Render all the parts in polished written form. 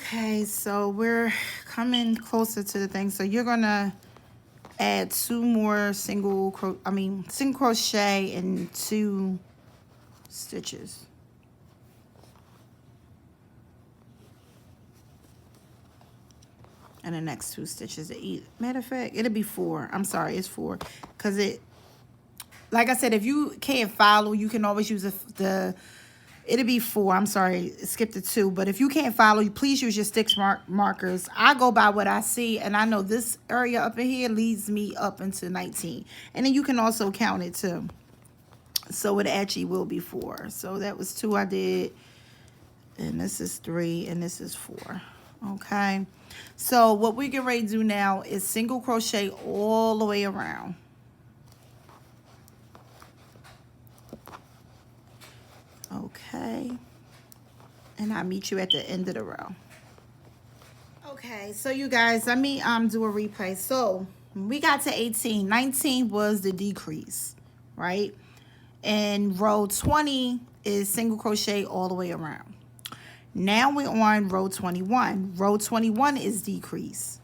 Okay, so we're coming closer to the thing. So you're gonna add 2 more single crochet and 2 stitches. And the next 2 stitches to eat. Matter of fact, it'll be 4. I'm sorry, it's 4. Because it, like I said, if you can't follow, you can always use it'll be 4. I'm sorry, skip the 2. But if you can't follow, please use your stitch markers. I go by what I see, and I know this area up in here leads me up into 19. And then you can also count it too. So it actually will be 4. So that was 2 I did. And this is 3, and this is 4. Okay. So what we get ready to do now is single crochet all the way around. Okay. And I'll meet you at the end of the row. Okay, so you guys, let me do a replay. So we got to 18. 19 was the decrease, right? And row 20 is single crochet all the way around. Now we're on row 21. Row 21 is decrease.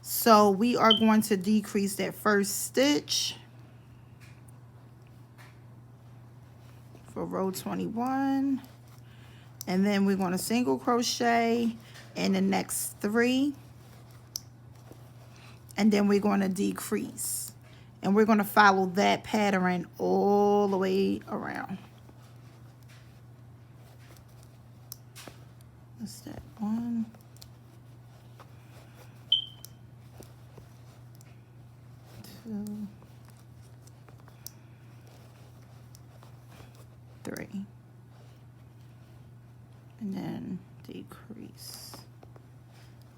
So we are going to decrease that first stitch for row 21. And then we're going to single crochet in the next 3. And then we're going to decrease. And we're going to follow that pattern all the way around. What's that? 1, 2, 3. And then decrease.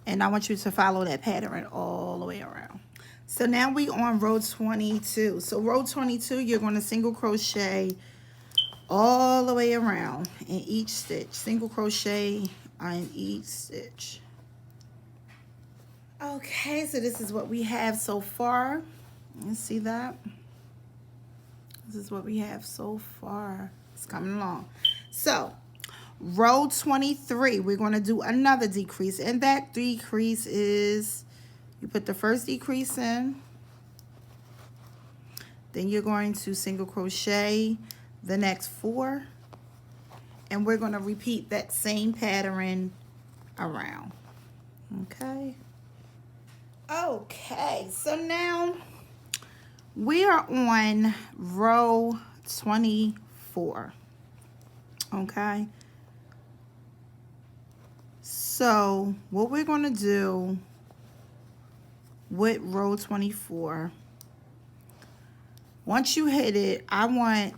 And I want you to follow that pattern all the way around. So now we on row 22. So row 22, you're going to single crochet all the way around in each stitch. Single crochet on each stitch. Okay, so this is what we have so far. You see that? This is what we have so far. It's coming along. So row 23, we're going to do another decrease. And that decrease is, you put the first decrease in. Then you're going to single crochet the next 4. And we're going to repeat that same pattern around. Okay. Okay, so now we are on row 24. Okay. So what we're going to do with row 24, once you hit it, I want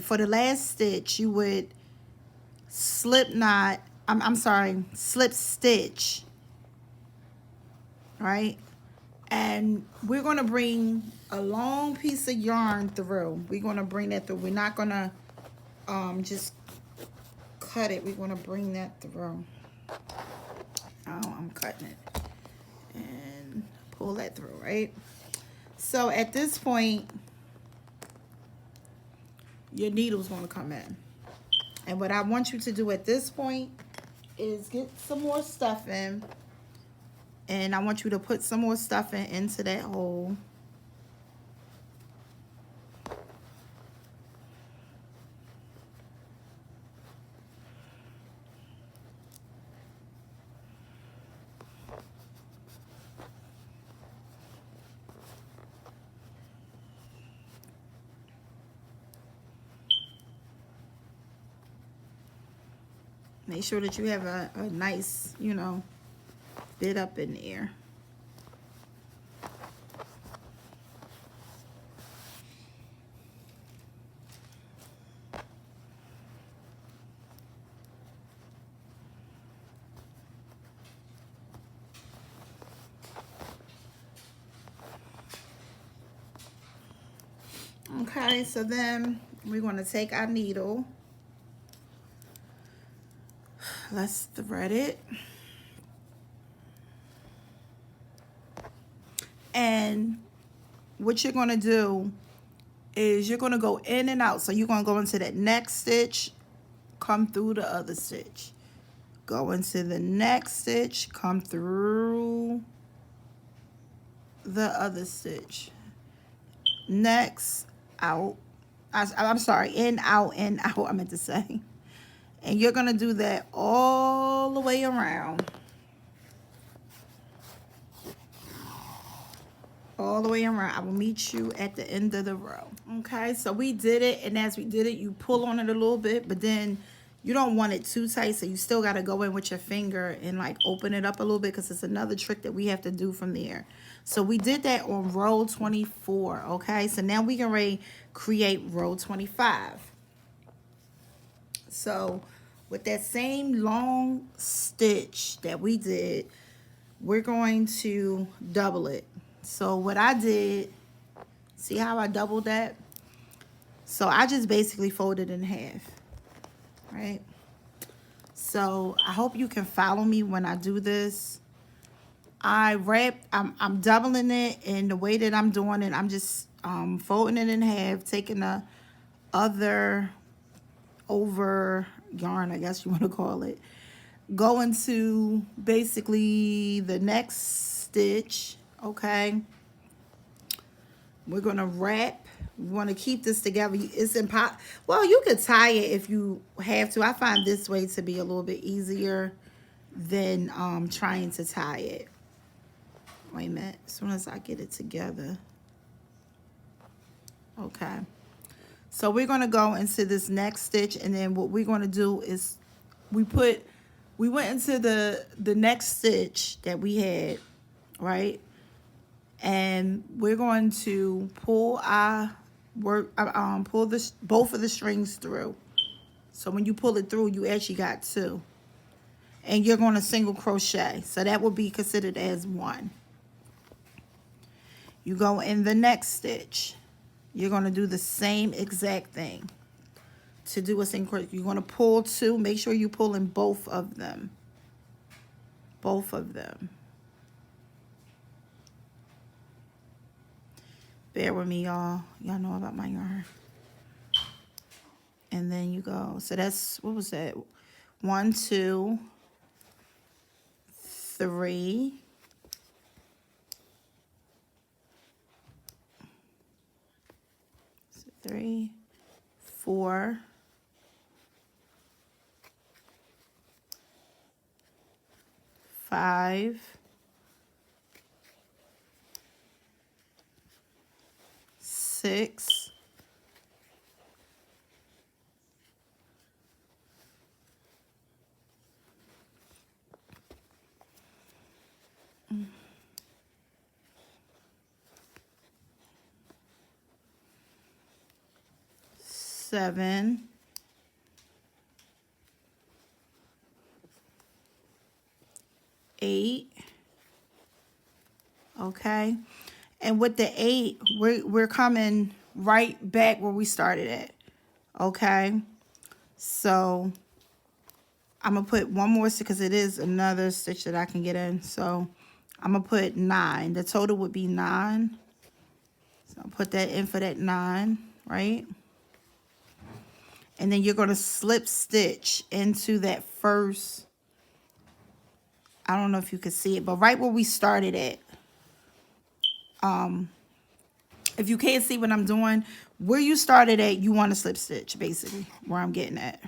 for the last stitch you would slip stitch, right? And we're going to bring a long piece of yarn through. We're going to bring that through. We're not going to just cut it. We're going to bring that through. Oh, I'm cutting it and pull that through, right? So at this point, your needle's going to come in. And what I want you to do at this point is get some more stuff in. And I want you to put some more stuff into that hole. Make sure that you have a nice, bit up in there. Okay, so then we're going to take our needle. Let's thread it. And what you're going to do is you're going to go in and out. So you're going to go into that next stitch, come through the other stitch. go into the next stitch, come through the other stitch, next, out, I'm sorry, in, out, I meant to say. And you're going to do that all the way around. All the way around. I will meet you at the end of the row. Okay, so we did it, and as we did it, you pull on it a little bit, but then you don't want it too tight, so you still got to go in with your finger and like open it up a little bit, because it's another trick that we have to do from there. So we did that on row 24. Okay, so now we can ready create row 25. So with that same long stitch that we did, we're going to double it. So what I did, see how I doubled that? So I just basically folded in half, right? So I hope you can follow me when I do this. I'm doubling it, and the way that I'm doing it, I'm just folding it in half, taking the other over yarn, I guess you want to call it, going to basically the next stitch. Okay, we're going to wrap. We want to keep this together. It's impossible. Well, you could tie it if you have to. I find this way to be a little bit easier than trying to tie it. Wait a minute. As soon as I get it together. Okay. So we're going to go into this next stitch, and then what we're going to do is we went into the next stitch that we had, right? And we're going to pull pull both of the strings through. So when you pull it through, you actually got two, and you're going to single crochet. So that would be considered as one. You go in the next stitch. You're going to do the same exact thing. To do a single crochet, you're going to pull two. Make sure you pull in both of them. Both of them. Bear with me, y'all. Y'all know about my yarn. And then you go. So that's, what was that? 1, 2, 3. 3, 4. 5. 6. 7. 8. Okay, and with the 8, we're coming right back where we started at. Okay, so I'm gonna put one more stitch because it is another stitch that I can get in. So I'm gonna put 9. The total would be 9. So I'll put that in for that 9, right? And then you're gonna slip stitch into that first. I don't know if you can see it, but right where we started at. If you can't see what I'm doing, where you started at, you want to slip stitch, basically, where I'm getting at.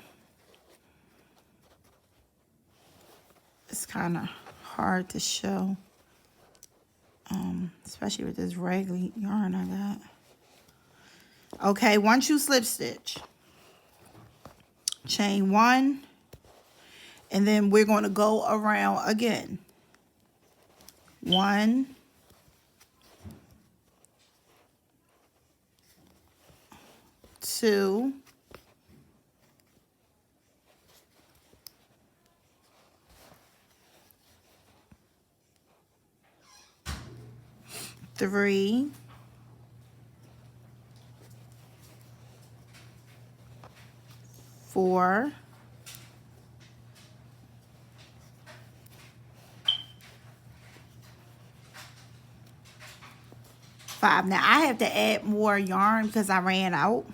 It's kind of hard to show, especially with this raglan yarn I got. Okay, once you slip stitch, chain 1, and then we're going to go around again. 1, 2, 3, 4, 5. Now I have to add more yarn because I ran out.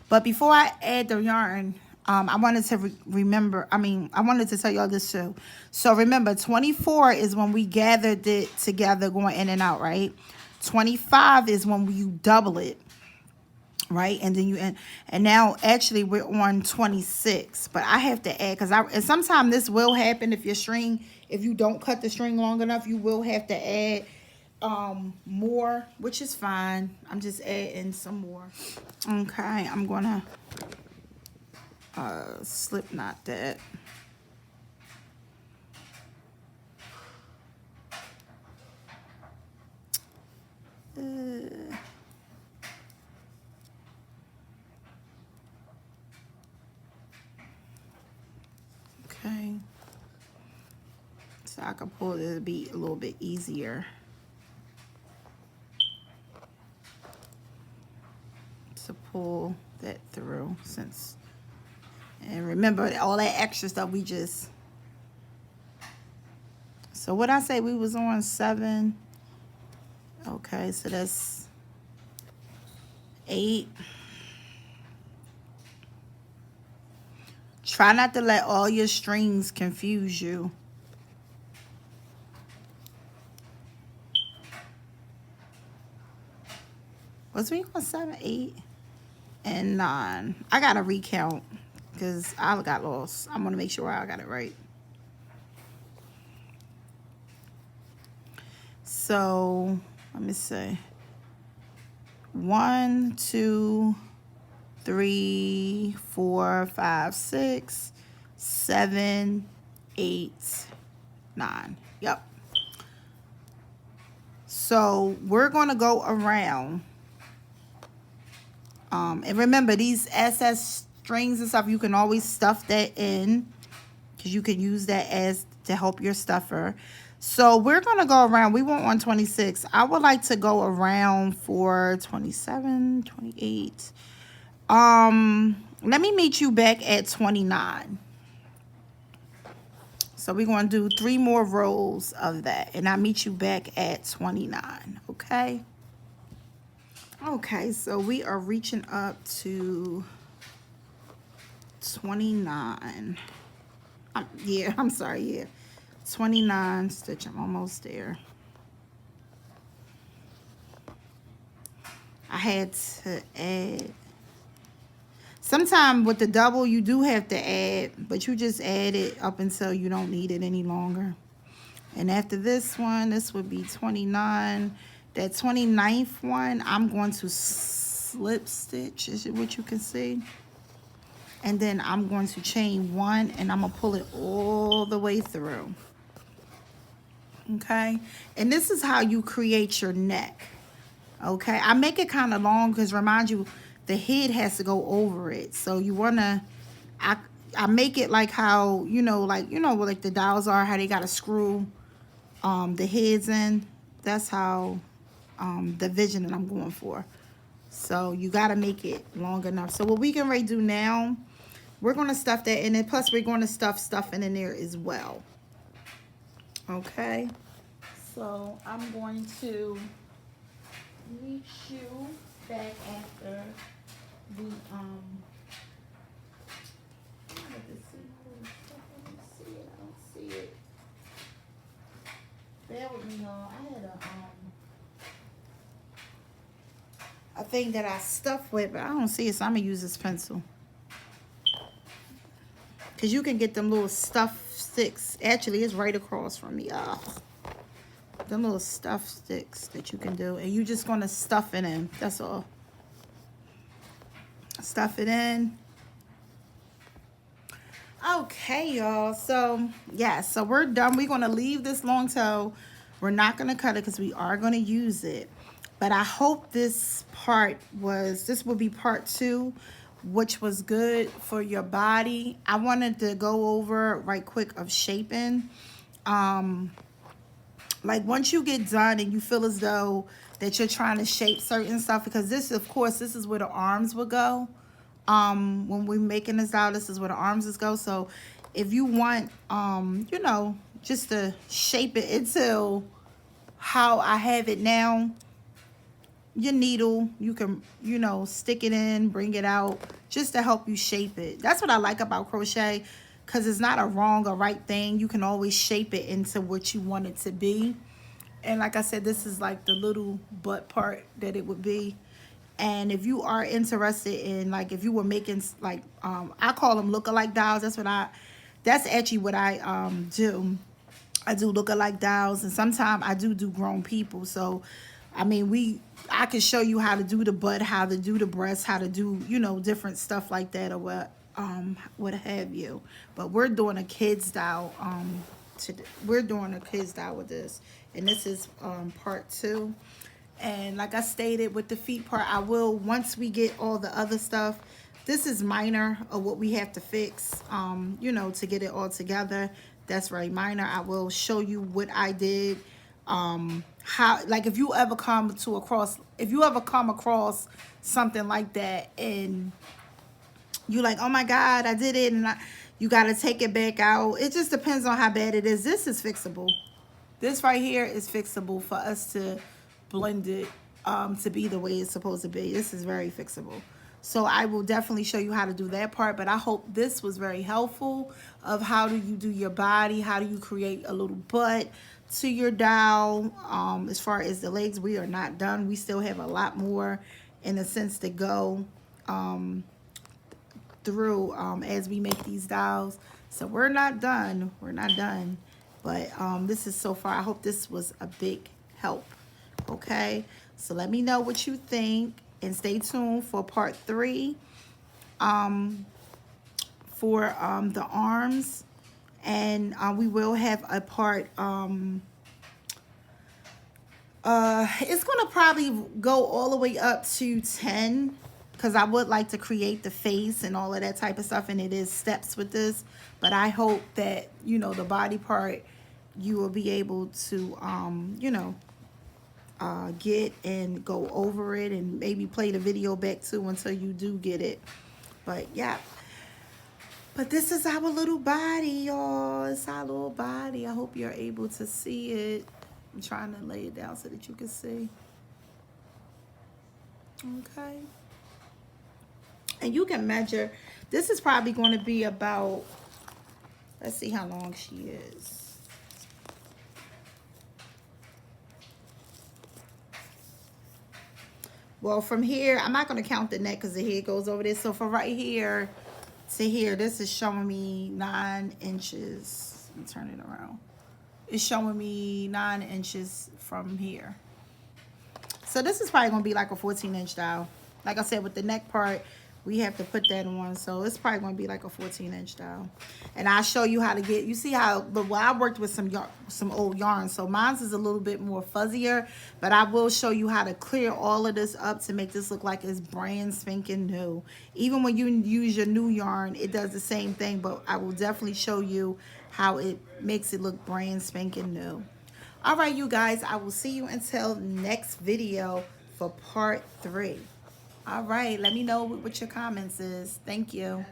But before I add the yarn, I wanted to remember, I wanted to tell y'all this too. So remember, 24 is when we gathered it together going in and out, right? 25 is when you double it, right? And then and now actually we're on 26, but I have to add, and sometimes this will happen if if you don't cut the string long enough, you will have to add more, which is fine. I'm just adding some more. Okay, I'm gonna slip knot that. Okay, so I can pull it to be a little bit easier to pull that through, and remember all that extra stuff we just. So what I say, we was on 7. Okay, so that's 8. Try not to let all your strings confuse you. Was we on 7, 8, and 9? I gotta recount because I got lost. I'm gonna make sure I got it right. So let me see. 1, 2, 3, 4, 5, 6, 7, 8, 9. Yep. So we're gonna go around. And remember, these SS strings and stuff, you can always stuff that in because you can use that as to help your stuffer. So we're going to go around. We went on 26. I would like to go around for 27, 28. Let me meet you back at 29. So we're going to do 3 more rows of that. And I'll meet you back at 29. Okay? Okay, so we are reaching up to 29. Yeah, I'm sorry, yeah. 29 stitch. I'm almost there. I had to add. Sometimes with the double, you do have to add, but you just add it up until you don't need it any longer. And after this one, this would be 29. That 29th one, I'm going to slip stitch, is what you can see. And then I'm going to chain 1, and I'm going to pull it all the way through. Okay? And this is how you create your neck. Okay? I make it kind of long because, remind you, the head has to go over it. So you want to, I make it like how, like the dolls are, how they got to screw the heads in. That's how the vision that I'm going for. So you got to make it long enough. So what we can ready to do now, we're going to stuff that in it. Plus we're going to stuff in there as well. Okay. So I'm going to meet you back after the I don't see it. Bear with me, y'all. I had a thing that I stuffed with, but I don't see it, so I'm gonna use this pencil. Cause you can get them little stuff sticks. Actually, it's right across from me. Them little stuff sticks that you can do, and you just gonna stuff it in. That's all. Stuff it in. Okay, y'all. So yeah, so we're done. We're gonna leave this long toe. We're not gonna cut it because we are gonna use it. But I hope this will be part 2, which was good for your body. I wanted to go over right quick of shaping. Like once you get done and you feel as though that you're trying to shape certain stuff, because this, of course, this is where the arms will go. When we're making this out, this is where the arms go. So if you want, just to shape it until how I have it now, your needle. You can, you know, stick it in, bring it out, just to help you shape it. That's what I like about crochet, because it's not a wrong or right thing. You can always shape it into what you want it to be. And like I said, this is like the little butt part that it would be. And if you are interested in, like, if you were making, like, I call them look-alike dolls. That's actually what I do. I do look-alike dolls, and sometimes I do grown people. So, I mean, I can show you how to do the butt, how to do the breast, how to do, you know, different stuff like that, or what have you. But we're doing a kids doll. We're doing a kids doll with this, and this is part 2. And like I stated with the feet part, I will, once we get all the other stuff, this is minor of what we have to fix, you know, to get it all together. That's very minor. I will show you what I did, how, like, if you ever come across something like that, and you like, oh my God, I did it, and you got to take it back out. It just depends on how bad it is. This is fixable. This right here is fixable for us to blend it to be the way it's supposed to be. This is very fixable. So I will definitely show you how to do that part. But I hope this was very helpful of how do you do your body, how do you create a little butt to your doll. As far as the legs, we are not done. We still have a lot more in a sense to go through as we make these dolls. So we're not done. We're not done. But this is so far. I hope this was a big help. Okay, so let me know what you think, and stay tuned for part 3 for the arms, and we will have a part it's gonna probably go all the way up to 10, because I would like to create the face and all of that type of stuff, and it is steps with this. But I hope that, you know, the body part, you will be able to you know, get and go over it, and maybe play the video back too until you do get it. But yeah, but this is our little body, y'all. It's our little body. I hope you're able to see it. I'm trying to lay it down so that you can see. Okay, and you can measure. This is probably going to be about, let's see how long she is. Well, from here, I'm not going to count the neck because the head goes over this. So from right here to here, this is showing me 9 inches. Let me turn it around. It's showing me 9 inches from here. So this is probably going to be like a 14-inch doll. Like I said, with the neck part, we have to put that on. So it's probably going to be like a 14-inch doll. And I'll show you how to get, you see how, but well, I worked with some old yarn. So mine's is a little bit more fuzzier. But I will show you how to clear all of this up to make this look like it's brand spanking new. Even when you use your new yarn, it does the same thing. But I will definitely show you how it makes it look brand spanking new. All right, you guys, I will see you until next video for part 3. All right, let me know what your comments is. Thank you.